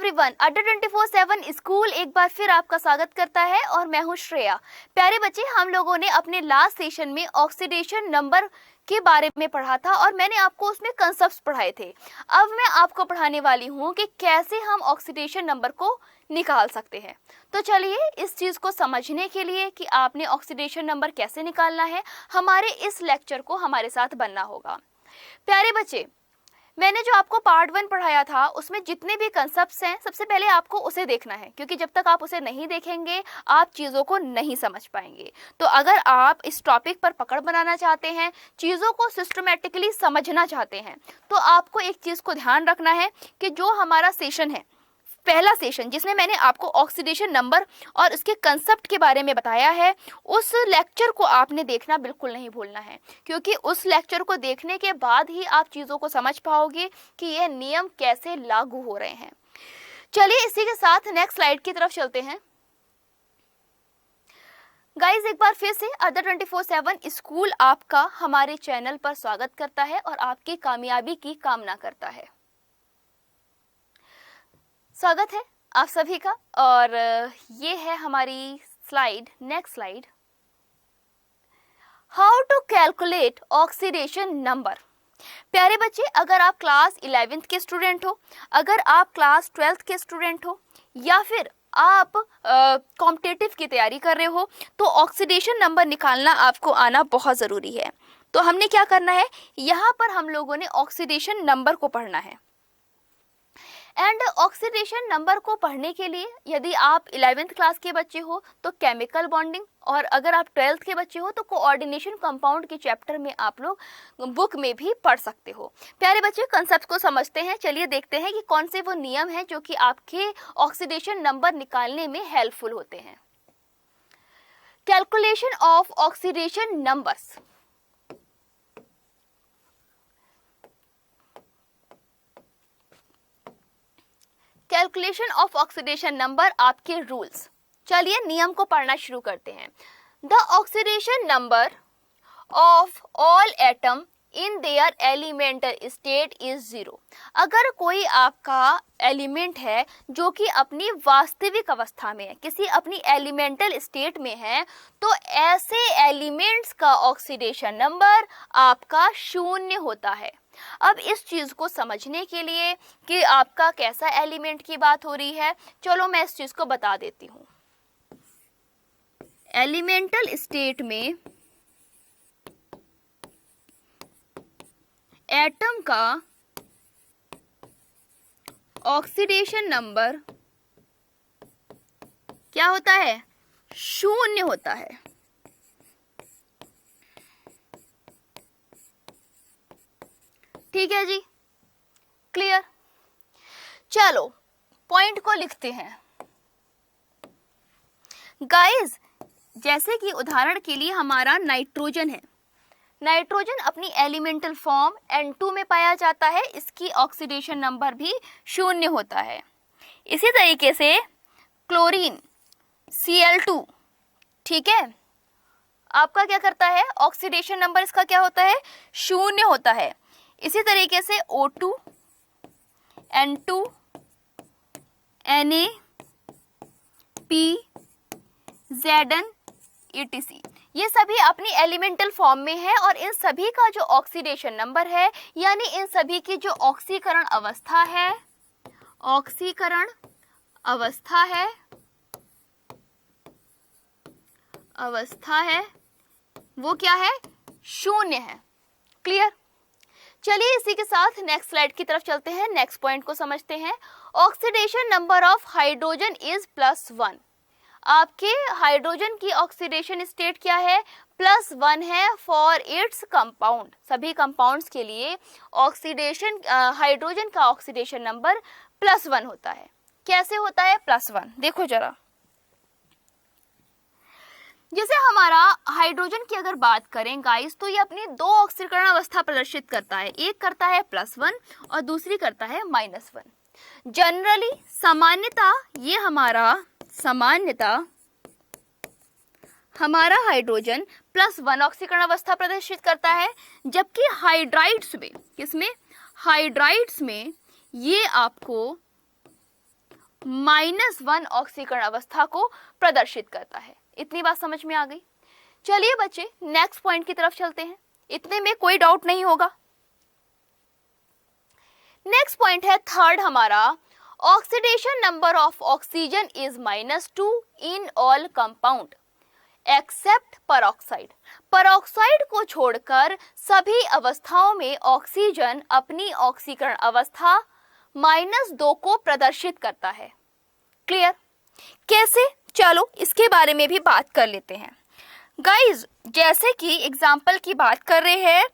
Everyone, अड्डा 24/7 school एक बार फिर आपका स्वागत करता है और मैं हूं श्रेया। प्यारे बच्चे, हम लोगों ने अपने लास्ट सेशन में ऑक्सीडेशन नंबर के बारे में पढ़ा था और मैंने आपको उसमें कंसेप्ट्स पढ़ाए थे। अब मैं आपको पढ़ाने वाली हूं कि कैसे हम ऑक्सीडेशन नंबर को निकाल सकते हैं। तो चलिए, इस चीज़ को समझने के लिए कि आपने ऑक्सीडेशन नंबर कैसे निकालना है, हमारे इस लेक्चर को हमारे साथ बनना होगा। प्यारे बच्चे, मैंने जो आपको पार्ट 1 पढ़ाया था उसमें जितने भी कंसेप्ट्स हैं, सबसे पहले आपको उसे देखना है, क्योंकि जब तक आप उसे नहीं देखेंगे आप चीज़ों को नहीं समझ पाएंगे। तो अगर आप इस टॉपिक पर पकड़ बनाना चाहते हैं, चीज़ों को सिस्टमेटिकली समझना चाहते हैं, तो आपको एक चीज़ को ध्यान रखना है कि जो हमारा सेशन है, पहला सेशन जिसमें मैंने आपको ऑक्सीडेशन नंबर और उसके कंसेप्ट के बारे में बताया है, उस लेक्चर को आपने देखना बिल्कुल नहीं भूलना है, क्योंकि उस लेक्चर को देखने के बाद ही आप चीज़ों को समझ पाओगे कि यह नियम कैसे लागू हो रहे हैं। चलिए, इसी के साथ नेक्स्ट स्लाइड की तरफ चलते हैं। गाइज, एक बार फिर से अड्डा 24/7 स्कूल आपका हमारे चैनल पर स्वागत करता है और आपकी कामयाबी की कामना करता है। स्वागत है आप सभी का, और ये है हमारी slide, next slide. How to calculate oxidation number. प्यारे बच्चे, अगर आप क्लास 11th के स्टूडेंट हो, अगर आप क्लास 12th के स्टूडेंट हो, या फिर आप कॉम्पिटिटिव की तैयारी कर रहे हो, तो ऑक्सीडेशन नंबर निकालना आपको आना बहुत ज़रूरी है। तो हमने क्या करना है, यहाँ पर हम लोगों ने ऑक्सीडेशन नंबर को पढ़ना है। एंड ऑक्सीडेशन नंबर को पढ़ने के लिए यदि आप 11th क्लास के बच्चे हो तो केमिकल बॉन्डिंग, और अगर आप 12th के बच्चे हो तो कोऑर्डिनेशन कंपाउंड के चैप्टर में आप लोग बुक में भी पढ़ सकते हो। प्यारे बच्चे, कंसेप्ट को समझते हैं। चलिए देखते हैं कि कौन से वो नियम हैं जो कि आपके ऑक्सीडेशन नंबर निकालने में हेल्पफुल होते हैं। Calculation of oxidation numbers. Calculation of oxidation number, आपके रूल्स। चलिए नियम को पढ़ना शुरू करते हैं। The oxidation number of all atom in their elemental state is 0। अगर कोई आपका एलिमेंट है जो कि अपनी वास्तविक अवस्था में है, किसी अपनी एलिमेंटल स्टेट में है, तो ऐसे एलिमेंट्स का ऑक्सीडेशन नंबर आपका 0 होता है। अब इस चीज़ को समझने के लिए कि आपका कैसा एलिमेंट की बात हो रही है, चलो मैं इस चीज़ को बता देती हूँ। एलिमेंटल स्टेट में एटम का ऑक्सीडेशन नंबर क्या होता है, 0 होता है। ठीक है जी, क्लियर। चलो पॉइंट को लिखते हैं। गाइस, जैसे कि उदाहरण के लिए हमारा नाइट्रोजन है। नाइट्रोजन अपनी एलिमेंटल फॉर्म N2 में पाया जाता है, इसकी ऑक्सीडेशन नंबर भी 0 होता है। इसी तरीके से क्लोरीन Cl2, ठीक है, आपका क्या करता है, ऑक्सीडेशन नंबर इसका क्या होता है, 0 होता है। इसी तरीके से O2, N2, Na, P, Zn, etc. ये सभी अपनी एलिमेंटल फॉर्म में है और इन सभी का जो ऑक्सीडेशन नंबर है, यानी इन सभी की जो ऑक्सीकरण अवस्था है, ऑक्सीकरण अवस्था है वो क्या है, 0 है। क्लियर। चलिए इसी के साथ नेक्स्ट स्लाइड की तरफ चलते हैं, नेक्स्ट पॉइंट को समझते हैं। Oxidation number of hydrogen is +1। आपके हाइड्रोजन की ऑक्सीडेशन स्टेट क्या है, +1 है फॉर इट्स कंपाउंड। सभी कंपाउंड्स के लिए ऑक्सीडेशन हाइड्रोजन का ऑक्सीडेशन नंबर +1 होता है। कैसे होता है +1, देखो जरा। जैसे हमारा हाइड्रोजन की अगर बात करें गाइस, तो ये अपनी 2 ऑक्सीकरण अवस्था प्रदर्शित करता है, एक करता है +1 और दूसरी करता है -1। जनरली हमारा हाइड्रोजन +1 ऑक्सीकरण अवस्था प्रदर्शित करता है, जबकि हाइड्राइड्स में, किसमें, हाइड्राइड्स में ये आपको -1 ऑक्सीकरण अवस्था को प्रदर्शित करता है। इतनी बात समझ में आ गई। चलिए बच्चे नेक्स्ट पॉइंट की तरफ चलते हैं, इतने में कोई डाउट नहीं होगा। नेक्स्ट पॉइंट है थर्ड हमारा, oxidation number of oxygen is -2 in all compound except peroxide. Peroxide को छोड़कर सभी अवस्थाओं में ऑक्सीजन अपनी ऑक्सीकरण अवस्था -2 को प्रदर्शित करता है। क्लियर? कैसे? चलो इसके बारे में भी बात कर लेते हैं। गाइज, जैसे कि एग्जाम्पल की बात कर रहे हैं,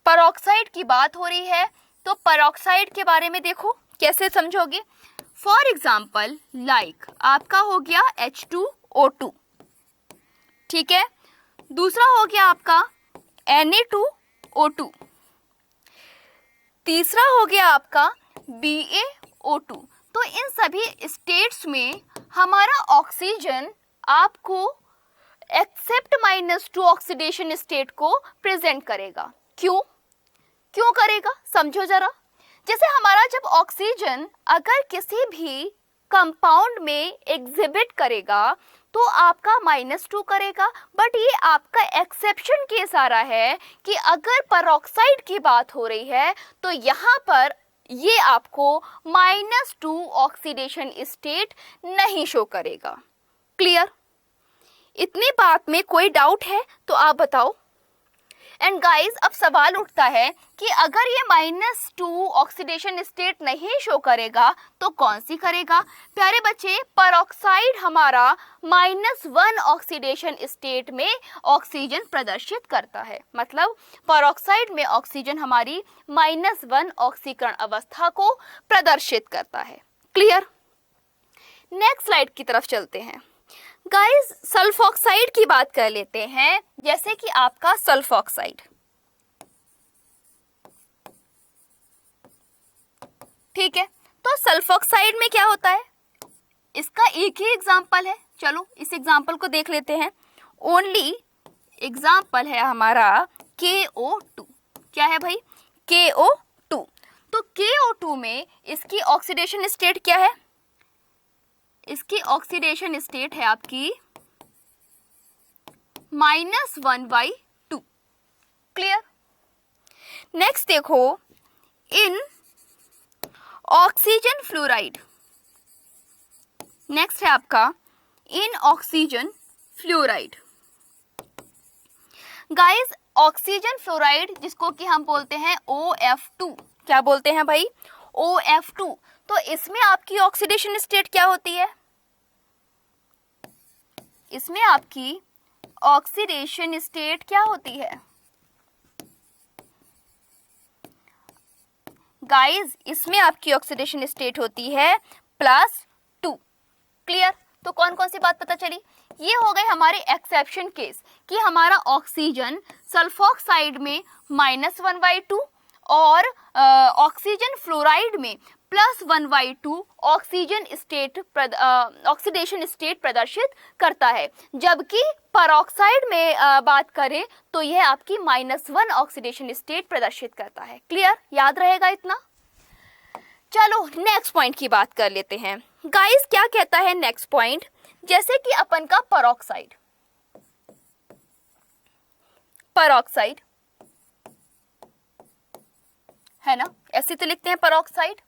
परऑक्साइड की बात हो रही है, तो परऑक्साइड के बारे में देखो कैसे समझोगे। फॉर एग्जाम्पल लाइक आपका हो गया H2O2, ठीक है। दूसरा हो गया आपका Na2O2, तीसरा हो गया आपका BaO2। तो इन सभी स्टेट्स में हमारा ऑक्सीजन आपको एक्सेप्ट -2 ऑक्सीडेशन स्टेट को प्रेजेंट करेगा। क्यों करेगा समझो जरा। जैसे हमारा जब ऑक्सीजन अगर किसी भी कंपाउंड में एग्जिबिट करेगा तो आपका -2 करेगा, बट ये आपका एक्सेप्शन केस आ रहा है कि अगर परऑक्साइड की बात हो रही है तो यहाँ पर ये आपको -2 ऑक्सीडेशन स्टेट नहीं शो करेगा। क्लियर? इतनी बात में कोई डाउट है तो आप बताओ। एंड गाइस, अब सवाल उठता है कि अगर ये -2 ऑक्सीडेशन स्टेट नहीं शो करेगा तो कौन सी करेगा? प्यारे बच्चे, परऑक्साइड हमारा -1 ऑक्सीडेशन स्टेट में ऑक्सीजन प्रदर्शित करता है। मतलब परऑक्साइड में ऑक्सीजन हमारी -1 ऑक्सीकरण अवस्था को प्रदर्शित करता है। क्लियर? नेक्स्ट स्लाइड की तरफ चलते हैं। गाइस, सल्फॉक्साइड की बात कर लेते हैं। जैसे कि आपका सल्फॉक्साइड, ठीक है। तो सल्फॉक्साइड में क्या होता है, इसका एक ही एग्जाम्पल है। चलो इस एग्जाम्पल को देख लेते हैं। ओनली एग्जाम्पल है हमारा KO2। क्या है भाई? KO2। तो KO2 में इसकी ऑक्सीडेशन स्टेट क्या है? इसकी ऑक्सीडेशन स्टेट है आपकी -1/2। क्लियर? नेक्स्ट देखो, इन ऑक्सीजन फ्लोराइड, नेक्स्ट है आपका in oxygen fluoride. Guys, oxygen fluoride जिसको कि हम बोलते हैं OF2, क्या बोलते हैं भाई? OF2। तो इसमें आपकी ऑक्सीडेशन स्टेट क्या होती है? इसमें आपकी ऑक्सीडेशन स्टेट क्या होती है? गाइस, इसमें आपकी ऑक्सीडेशन स्टेट होती है +2। क्लियर? तो कौन कौन सी बात पता चली? ये हो गए हमारे एक्सेप्शन केस कि हमारा ऑक्सीजन सल्फॉक्साइड में -1/2 और ऑक्सीजन फ्लोराइड में +1/2 ऑक्सीजन स्टेट ऑक्सीडेशन स्टेट प्रदर्शित करता है। जबकि परऑक्साइड में बात करें तो यह आपकी -1 ऑक्सीडेशन स्टेट प्रदर्शित करता है। क्लियर? याद रहेगा इतना। चलो नेक्स्ट पॉइंट की बात कर लेते हैं। गाइस, क्या कहता है नेक्स्ट पॉइंट? जैसे कि अपन का परऑक्साइड है ना, ऐसे तो लिखते हैं परऑक्साइड।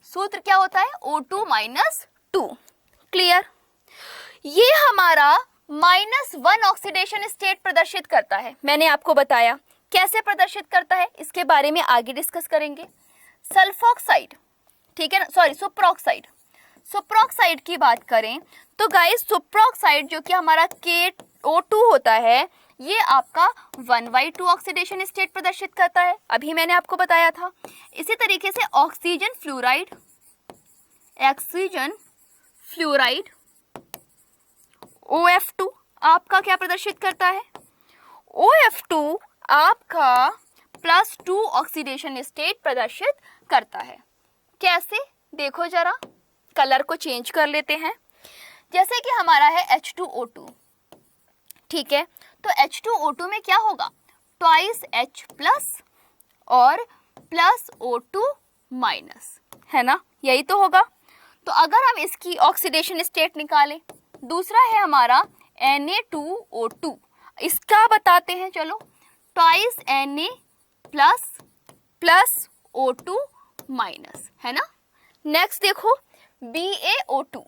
सूत्र क्या होता है? O2 - 2। क्लियर? ये हमारा -1 ऑक्सीडेशन स्टेट प्रदर्शित करता है। मैंने आपको बताया कैसे प्रदर्शित करता है, इसके बारे में आगे डिस्कस करेंगे। सल्फॉक्साइड, ठीक है ना, सॉरी सुपरऑक्साइड की बात करें तो गाइस, सुपरऑक्साइड जो कि हमारा KO2 होता है, ये आपका 1/2 ऑक्सीडेशन स्टेट प्रदर्शित करता है। अभी मैंने आपको बताया था। इसी तरीके से ऑक्सीजन फ्लोराइड OF2 आपका क्या प्रदर्शित करता है? OF2 आपका +2 ऑक्सीडेशन स्टेट प्रदर्शित करता है। कैसे? देखो जरा, कलर को चेंज कर लेते हैं। जैसे कि हमारा है H2O2, ठीक है। तो H2O2 में क्या होगा? ट्वाइस H+ और +O2- है ना, यही तो होगा। तो अगर हम इसकी ऑक्सीडेशन स्टेट निकालें, दूसरा है हमारा Na2O2, इसका बताते हैं, चलो twice Na plus O2 minus, है ना। नेक्स्ट देखो BaO2,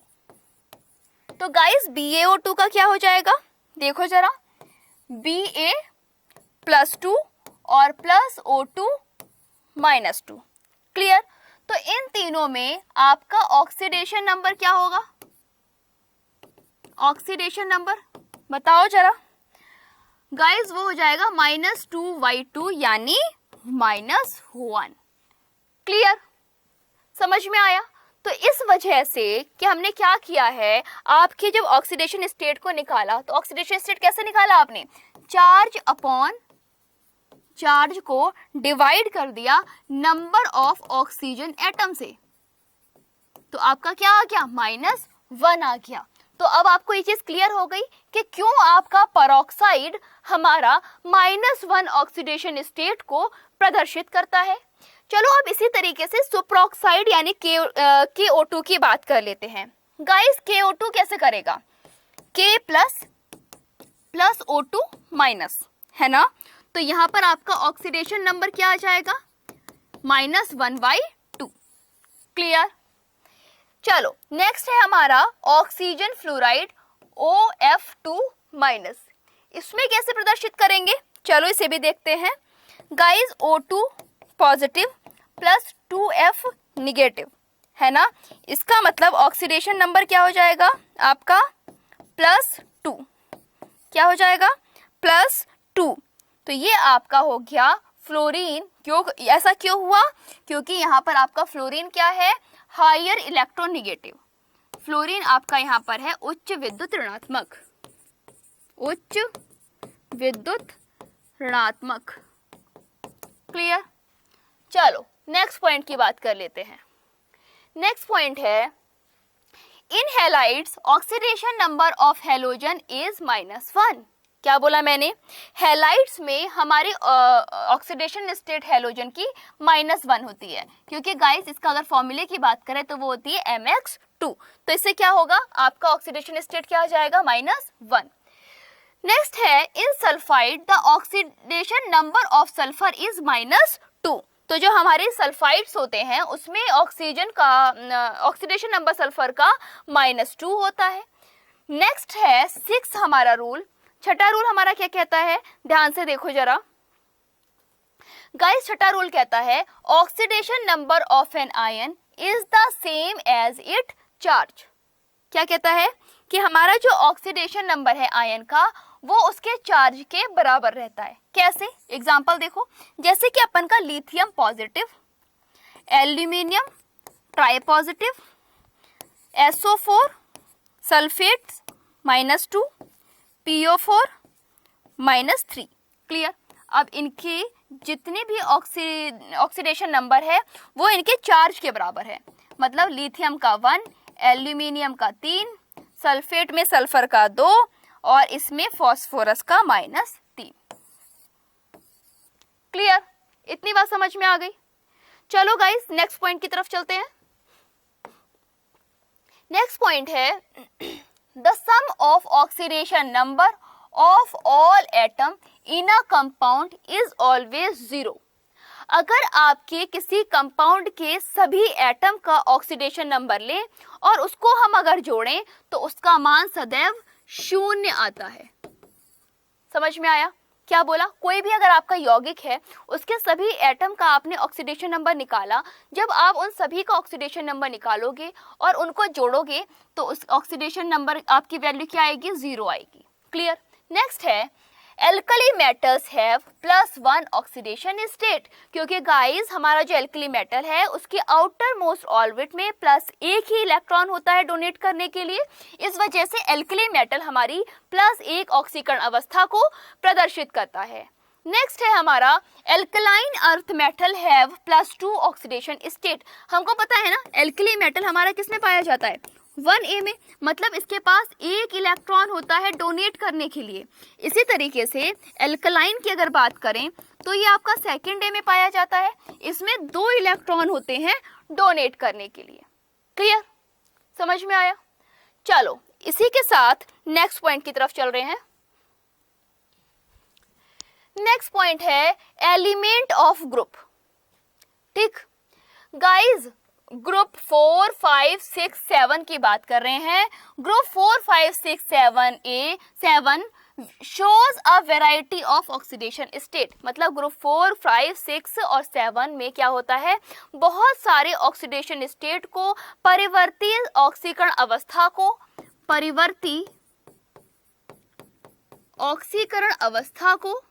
तो गाइस BaO2 का क्या हो जाएगा, देखो जरा, Ba+2 और प्लस O2 -2, क्लियर। तो इन तीनों में आपका ऑक्सीडेशन नंबर क्या होगा, ऑक्सीडेशन नंबर बताओ जरा गाइस, वो हो जाएगा -2y2 यानी -1, क्लियर, समझ में आया। तो इस वजह से कि हमने क्या किया है, आपके जब ऑक्सीडेशन स्टेट को निकाला, तो ऑक्सीडेशन स्टेट कैसे निकाला आपने, चार्ज अपॉन चार्ज को डिवाइड कर दिया नंबर ऑफ ऑक्सीजन एटम से, तो आपका क्या आ गया, -1 आ गया। तो अब आपको ये चीज क्लियर हो गई कि क्यों आपका पेरोक्साइड हमारा -1 ऑक्सीडेशन स्टेट को प्रदर्शित करता है। चलो अब इसी तरीके से सुपरऑक्साइड यानी KO2 की बात कर लेते हैं। गाइस KO2 कैसे करेगा, K प्लस O2 माइनस, है ना। तो यहाँ पर आपका ऑक्सीडेशन नंबर क्या आ जाएगा, -1/2, क्लियर। चलो नेक्स्ट है हमारा ऑक्सीजन फ्लोराइड OF2 माइनस, इसमें कैसे प्रदर्शित करेंगे, चलो इसे भी देखते हैं। Guys O2 positive plus 2F negative, है ना। इसका मतलब ऑक्सीडेशन नंबर क्या हो जाएगा आपका, +2, क्या हो जाएगा, +2। तो ये आपका हो गया फ्लोरीन। क्यों ऐसा क्यों हुआ, क्योंकि यहाँ पर आपका फ्लोरीन क्या है, हायर इलेक्ट्रोनिगेटिव। फ्लोरीन आपका यहाँ पर है उच्च विद्युत ऋणात्मक, उच्च विद्युत ऋणात्मक, क्लियर। चलो नेक्स्ट पॉइंट की बात कर लेते हैं। नेक्स्ट पॉइंट है, in halides oxidation number of halogen is -1। क्या बोला मैंने, हैलाइड्स में हमारी ऑक्सीडेशन स्टेट हैलोजन की -1 होती है, क्योंकि गाइस इसका अगर फॉर्मूले की बात करें तो वो होती है MX2। तो इससे क्या होगा, आपका ऑक्सीडेशन स्टेट क्या आ जाएगा, -1। नेक्स्ट है, in sulphide the oxidation number of sulphur is -2। तो जो हमारे सल्फाइड्स होते हैं उसमें ऑक्सीजन का ऑक्सीडेशन नंबर सल्फर का -2 होता है। नेक्स्ट है 6 हमारा रूल, छठा रूल हमारा क्या कहता है, ध्यान से देखो जरा गाइस। छठा रूल कहता है oxidation number of an ion is the same as it charge. क्या कहता है कि हमारा जो ऑक्सीडेशन नंबर है आयन का वो उसके चार्ज के बराबर रहता है। कैसे, एग्जांपल देखो, जैसे कि अपन का lithium positive, aluminium try positive, SO4 sulphate -2, PO4 -3, clear. अब इनके जितने भी ऑक्सीडेशन नंबर है वो इनके चार्ज के बराबर है, मतलब लिथियम का 1, एल्यूमिनियम का 3, सल्फेट में सल्फर का 2 और इसमें फास्फोरस का -3, क्लियर। इतनी बात समझ में आ गई। चलो गाइस नेक्स्ट पॉइंट की तरफ चलते हैं। नेक्स्ट पॉइंट है, the sum of oxidation number of all atom in a compound is always 0। अगर आपके किसी कंपाउंड के सभी एटम का ऑक्सीडेशन नंबर लें और उसको हम अगर जोड़ें तो उसका मान सदैव 0 आता है। समझ में आया क्या बोला, कोई भी अगर आपका यौगिक है उसके सभी एटम का आपने ऑक्सीडेशन नंबर निकाला, जब आप उन सभी का ऑक्सीडेशन नंबर निकालोगे और उनको जोड़ोगे तो उस ऑक्सीडेशन नंबर आपकी वैल्यू क्या आएगी, 0 आएगी, क्लियर। नेक्स्ट है, alkali metals have +1 oxidation state, क्योंकि गाइस हमारा जो एल्कली मेटल है उसके आउटर मोस्ट ऑर्बिट में +1 ही इलेक्ट्रॉन होता है डोनेट करने के लिए। इस वजह से एल्कली मेटल हमारी +1 ऑक्सीकरण अवस्था को प्रदर्शित करता है। नेक्स्ट है हमारा, alkaline earth metal have +2 oxidation state. हमको पता है ना एल्कली मेटल हमारा किस में पाया जाता है, 1A में, मतलब इसके पास 1 इलेक्ट्रॉन होता है डोनेट करने के लिए। इसी तरीके से एल्कलाइन की अगर बात करें तो ये आपका 2A में पाया जाता है, इसमें 2 इलेक्ट्रॉन होते हैं डोनेट करने के लिए, क्लियर, समझ में आया? चलो इसी के साथ नेक्स्ट पॉइंट की तरफ चल रहे हैं। नेक्स्ट पॉइंट है एलिमेंट ऑफ ग्रुप। ठीक गाइज, ग्रुप 4, 5, 6, 7 की बात कर रहे हैं। Group 4, 5, 6, 7 shows a variety of oxidation state। मतलब ग्रुप 4, 5, 6 और 7 में क्या होता है, बहुत सारे ऑक्सीडेशन स्टेट को, परिवर्ती ऑक्सीकरण अवस्था को, परिवर्ती ऑक्सीकरण अवस्था को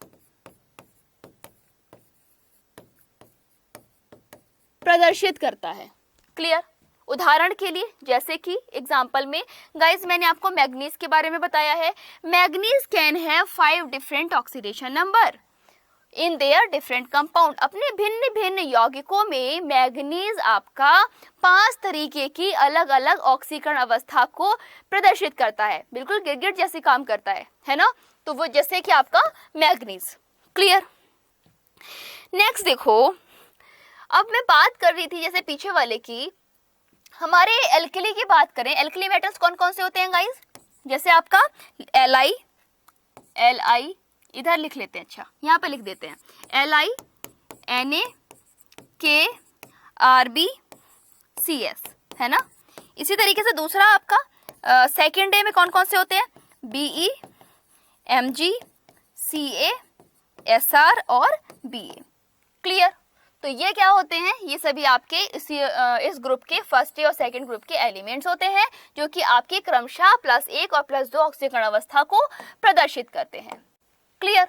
प्रदर्शित करता है। क्लियर? उदाहरण के लिए जैसे कि एग्जाम्पल में गाइस मैंने आपको मैग्नीज के बारे में बताया है। Manganese can have 5 different oxidation number in their different compound. अपने भिन्न भिन्न यौगिकों में मैग्नीज आपका 5 तरीके की अलग अलग ऑक्सीकरण अवस्था को प्रदर्शित करता है। बिल्कुल गिरगिट जैसे काम करता है ना? तो वो जैसे कि आपका मैग्नीज। क्लियर? नेक्स्ट देखो, अब मैं बात कर रही थी जैसे पीछे वाले की, हमारे एल्कली की बात करें, एल्कली मेटल्स कौन कौन से होते हैं गाइस? जैसे आपका Li इधर लिख लेते हैं, अच्छा यहाँ पे लिख देते हैं, Li, Na, K, Rb, Cs, है ना? इसी तरीके से दूसरा आपका सेकेंड डे में कौन कौन से होते हैं? Be, Mg, Ca, Sr और Ba। क्लियर? तो ये क्या होते हैं? ये सभी आपके इस ग्रुप के फर्स्ट और सेकंड ग्रुप के एलिमेंट्स होते हैं, जो कि आपके क्रमशः +1 और +2 ऑक्सीकरण अवस्था को प्रदर्शित करते हैं। क्लियर?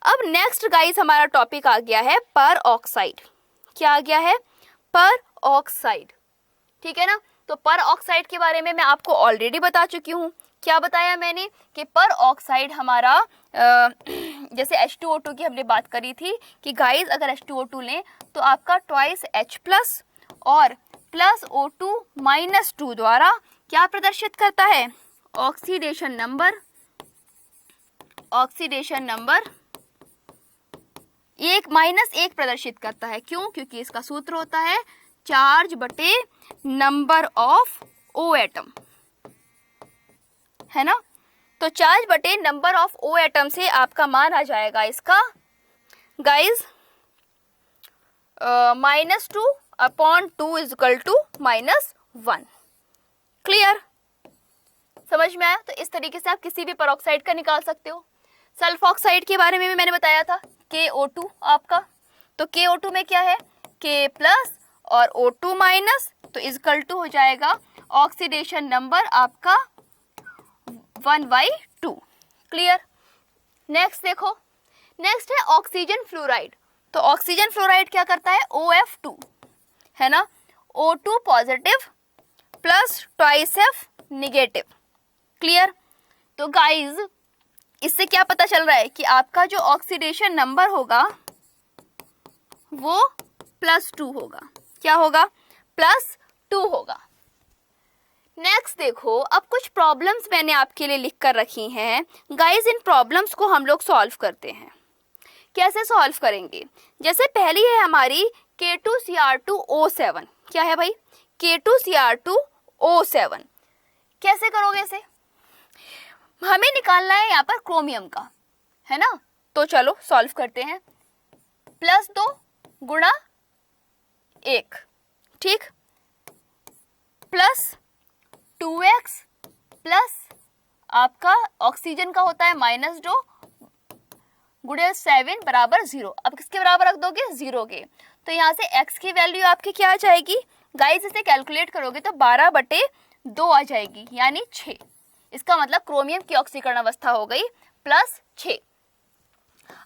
अब नेक्स्ट गाइस हमारा टॉपिक आ गया है पर ऑक्साइड। क्या आ गया है? पर ऑक्साइड। ठीक है ना? तो पर ऑक्साइड के बारे में मैं आपको ऑलरेडी बता चुकी हूँ। क्या बताया मैंने कि पर ऑक्साइड हमारा जैसे H2O2 की हमने बात करी थी कि गाइस अगर H2O2 लें तो आपका ट्वाइस H+ और +O2 - 2 द्वारा क्या प्रदर्शित करता है? ऑक्सीडेशन नंबर 1 प्रदर्शित करता है। क्यों? क्योंकि इसका सूत्र होता है चार्ज बटे नंबर ऑफ O एटम, है ना? तो चार्ज बटे नंबर ऑफ O एटम से आपका मान आ जाएगा इसका गाइस -2/2 = -1। क्लियर? समझ में आया? तो इस तरीके से आप किसी भी परऑक्साइड का निकाल सकते हो। सल्फॉक्साइड के बारे में भी मैंने बताया था, KO2 आपका, तो KO2 में क्या है? K+ और O2- तो = हो जाएगा ऑक्सीडेशन नंबर आपका 1/2। क्लियर? नेक्स्ट देखो, नेक्स्ट है ऑक्सीजन फ्लोराइड। तो ऑक्सीजन फ्लोराइड क्या करता है? OF2, है ना? O2 positive +2 F negative. Clear? तो गाइज इससे क्या पता चल रहा है कि आपका जो ऑक्सीडेशन नंबर होगा वो +2 होगा। क्या होगा? +2 होगा। नेक्स्ट देखो, अब कुछ प्रॉब्लम्स मैंने आपके लिए लिख कर रखी हैं गाइज। इन प्रॉब्लम्स को हम लोग सॉल्व करते हैं। कैसे सॉल्व करेंगे? जैसे पहली है हमारी K2Cr2O7। क्या है भाई? K2Cr2O7। कैसे करोगे इसे? हमें निकालना है यहाँ पर क्रोमियम का, है ना? तो चलो सॉल्व करते हैं। +2 × 1, ठीक, +2x प्लस आपका ऑक्सीजन का होता है -2 × 7 = 0। अब किसके बराबर रख दोगे? 0 के। तो यहाँ से x की वैल्यू आपकी क्या आ जाएगी गाइस? इसे कैलकुलेट करोगे तो 12/2 आ जाएगी, यानी 6। इसका मतलब क्रोमियम की ऑक्सीकरण अवस्था हो गई +6।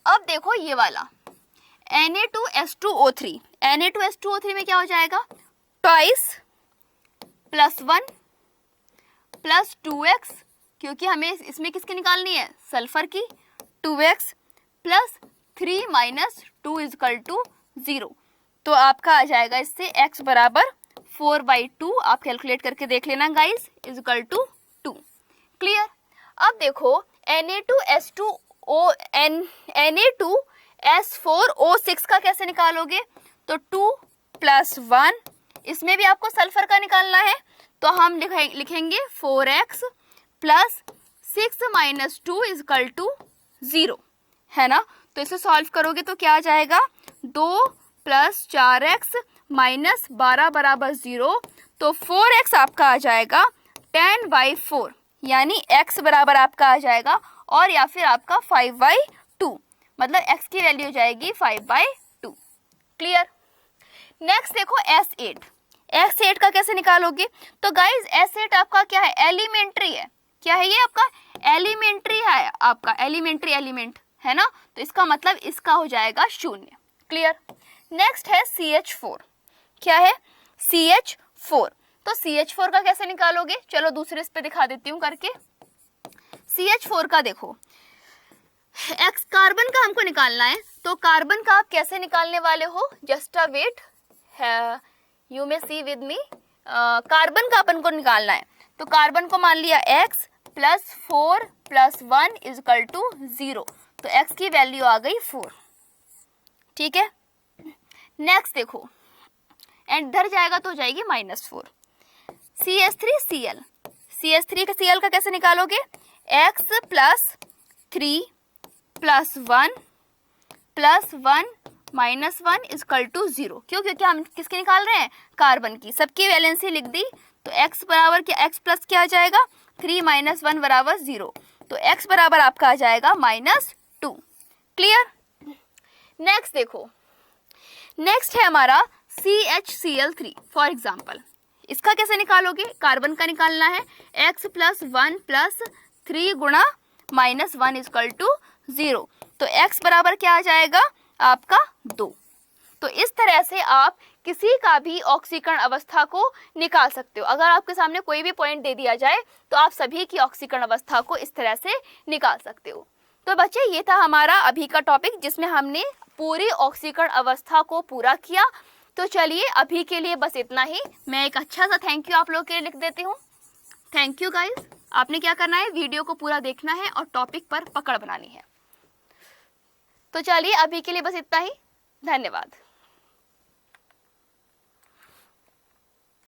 अब देखो ये वाला Na2S2O3। Na2S2O3 में क्या हो जाएगा? ट्वाइस +1 +2x, क्योंकि हमें इसमें किसकी निकालनी है? सल्फर की। 2x + 3 - 2 = 0। तो आपका आ जाएगा इससे x = 4/2। आप कैलकुलेट करके देख लेना गाइस, = 2। क्लियर? अब देखो Na2S4O6 का कैसे निकालोगे? तो 2 + 1 इसमें भी आपको सल्फर का निकालना है, तो हम लिखेंगे 4x plus 6 minus 2 is equal to 0, है ना। तो इसे सॉल्व करोगे तो क्या आ जाएगा, 2 प्लस 4x माइनस 12 बराबर 0, तो 4x आपका आ जाएगा 10/4, यानी x बराबर आपका आ जाएगा, और या फिर आपका 5/2, मतलब x की वैल्यू हो जाएगी 5/2। क्लियर। नेक्स्ट देखो S8। S8 का कैसे निकालोगे, तो गाइज S8 आपका क्या है, एलिमेंट्री है। क्या है ये आपका, एलिमेंट्री है, आपका एलिमेंट्री एलिमेंट है ना, तो इसका मतलब इसका हो जाएगा 0। क्लियर। नेक्स्ट है CH4। क्या है, CH4। तो CH4 का कैसे निकालोगे, चलो दूसरे इस पे दिखा देती हूँ करके। CH4 का देखो, एक्स कार्बन का हमको निकालना है, तो कार्बन का आप कैसे निकालने वाले हो, just a wait, you may see with me. Carbon का अपन को निकालना है, तो कार्बन को मान लिया x plus 4 plus 1 is equal to 0, तो x की वैल्यू आ गई 4। ठीक है। नेक्स्ट देखो, एंड इधर जाएगा तो हो जाएगी -4। CH3Cl। CH3 का Cl का कैसे निकालोगे, x plus 3 plus 1 plus 1 minus 1 is equal to 0। क्यों, क्योंकि हम किसके निकाल रहे हैं, कार्बन की। सबकी वैलेंसी लिख दी, तो x बराबर क्या, x प्लस क्या आ जाएगा, 3 माइनस 1 बराबर 0, तो x बराबर आपका आ जाएगा -2। क्लियर। नेक्स्ट देखो, नेक्स्ट है हमारा CHCl3 फॉर एग्जाम्पल। इसका कैसे निकालोगे, कार्बन का निकालना है, x प्लस 1 प्लस 3 गुणा -1 इजकल टू 0, तो x बराबर क्या आ जाएगा आपका 2। तो इस तरह से आप किसी का भी ऑक्सीकरण अवस्था को निकाल सकते हो। अगर आपके सामने कोई भी पॉइंट दे दिया जाए तो आप सभी की ऑक्सीकरण अवस्था को इस तरह से निकाल सकते हो। तो बच्चे, ये था हमारा अभी का टॉपिक, जिसमें हमने पूरी ऑक्सीकरण अवस्था को पूरा किया। तो चलिए अभी के लिए बस इतना ही। मैं एक अच्छा सा थैंक यू आप लोगों के लिए लिख देती हूँ। Thank you guys. आपने क्या करना है, वीडियो को पूरा देखना है और टॉपिक पर पकड़ बनानी है। तो चलिए अभी के लिए बस इतना ही। धन्यवाद।